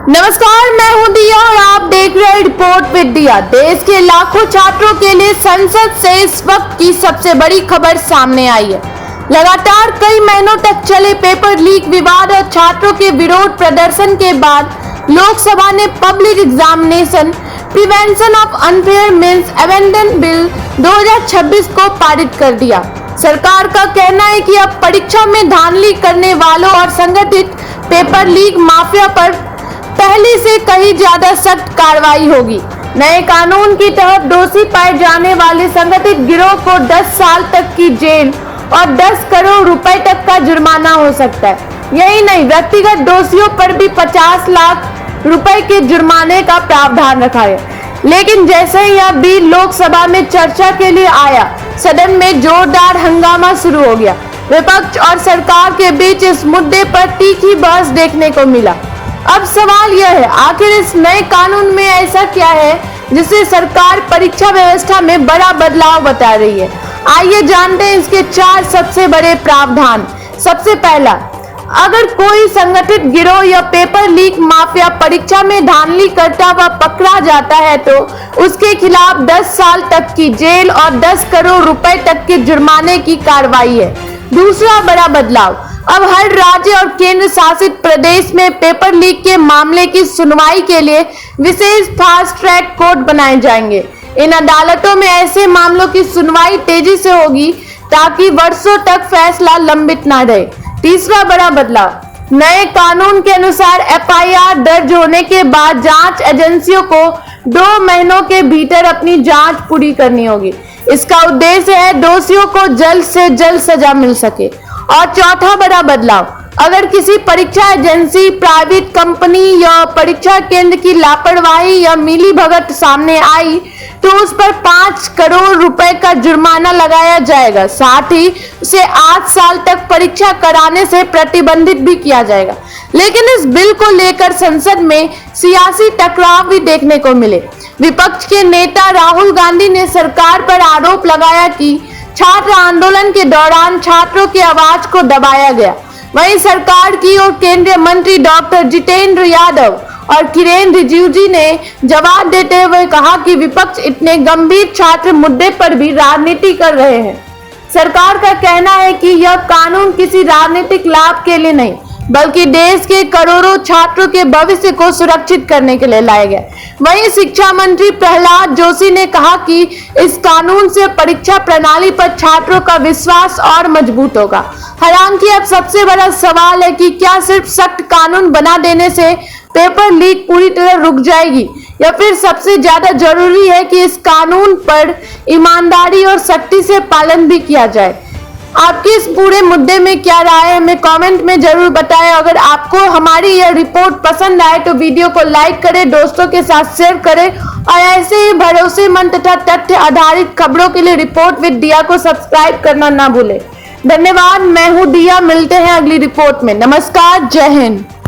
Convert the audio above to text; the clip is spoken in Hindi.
नमस्कार, मैं हूं दिया और आप देख रहे हैं रिपोर्ट विद दिया। देश के लाखों छात्रों के लिए संसद से इस वक्त की सबसे बड़ी खबर सामने आई है। लगातार कई महीनों तक चले पेपर लीक विवाद और छात्रों के विरोध प्रदर्शन के बाद लोकसभा ने public examination prevention of unfair means amendment bill 2026 को पारित कर दिया। सरकार का कहना है कि अब परीक्षा में धांधली करने वालों और संगठित पेपर लीक माफिया पर पहले से कहीं ज्यादा सख्त कार्रवाई होगी। नए कानून के तहत दोषी पाए जाने वाले संगठित गिरोह को 10 साल तक की जेल और 10 करोड़ रुपए तक का जुर्माना हो सकता है। यही नहीं, व्यक्तिगत दोषियों पर भी 50 लाख रुपए के जुर्माने का प्रावधान रखा है। लेकिन जैसे ही यह बिल लोकसभा में चर्चा के लिए आया, सदन में जोरदार हंगामा शुरू हो गया। विपक्ष और सरकार के बीच इस मुद्दे पर तीखी बहस देखने को मिला। अब सवाल यह है, आखिर इस नए कानून में ऐसा क्या है जिसे सरकार परीक्षा व्यवस्था में बड़ा बदलाव बता रही है। आइए जानते हैं इसके 4 सबसे बड़े प्रावधान। सबसे पहला, अगर कोई संगठित गिरोह या पेपर लीक माफिया परीक्षा में धांधली करता हुआ पकड़ा जाता है तो उसके खिलाफ 10 साल तक की जेल और 10 करोड़ रुपए तक के जुर्माने की कार्रवाई है। दूसरा बड़ा बदलाव, अब हर राज्य और केंद्र शासित प्रदेश में पेपर लीक के मामले की सुनवाई के लिए विशेष फास्ट ट्रैक कोर्ट बनाए जाएंगे। इन अदालतों में ऐसे मामलों की सुनवाई तेजी से होगी ताकि वर्षों तक फैसला लंबित न रहे। तीसरा बड़ा बदलाव, नए कानून के अनुसार एफआईआर दर्ज होने के बाद जांच एजेंसियों को 2 महीनों के भीतर अपनी जांच पूरी करनी होगी। इसका उद्देश्य है दोषियों को जल्द से जल्द सजा मिल सके। और चौथा बड़ा बदलाव, अगर किसी परीक्षा एजेंसी, प्राइवेट कंपनी या परीक्षा केंद्र की लापरवाही या मिलीभगत सामने आई तो उस पर 5 करोड़ रुपए का जुर्माना लगाया जाएगा। साथ ही उसे 8 साल तक परीक्षा कराने से प्रतिबंधित भी किया जाएगा। लेकिन इस बिल को लेकर संसद में सियासी टकराव भी देखने को मिले। विपक्ष के नेता राहुल गांधी ने सरकार पर आरोप लगाया कि छात्र आंदोलन के दौरान छात्रों की आवाज को दबाया गया। वहीं सरकार की ओर केंद्रीय मंत्री डॉक्टर जितेंद्र यादव और किरेन रिजिजू ने जवाब देते हुए कहा कि विपक्ष इतने गंभीर छात्र मुद्दे पर भी राजनीति कर रहे हैं। सरकार का कहना है कि यह कानून किसी राजनीतिक लाभ के लिए नहीं बल्कि देश के करोड़ों छात्रों के भविष्य को सुरक्षित करने के लिए लाया गया। वहीं शिक्षा मंत्री प्रहलाद जोशी ने कहा कि इस कानून से परीक्षा प्रणाली पर छात्रों का विश्वास और मजबूत होगा। हालांकि अब सबसे बड़ा सवाल है कि क्या सिर्फ सख्त कानून बना देने से पेपर लीक पूरी तरह रुक जाएगी या फिर सबसे ज्यादा जरूरी है कि इस कानून पर ईमानदारी और सख्ती से पालन भी किया जाए। आपकी इस पूरे मुद्दे में क्या राय है, हमें कमेंट में जरूर बताएं। अगर आपको हमारी यह रिपोर्ट पसंद आए तो वीडियो को लाइक करें, दोस्तों के साथ शेयर करें और ऐसे ही भरोसेमंद तथा तथ्य आधारित खबरों के लिए रिपोर्ट विद दिया को सब्सक्राइब करना ना भूलें। धन्यवाद, मैं हूं दिया, मिलते हैं अगली रिपोर्ट में। नमस्कार, जय हिंद।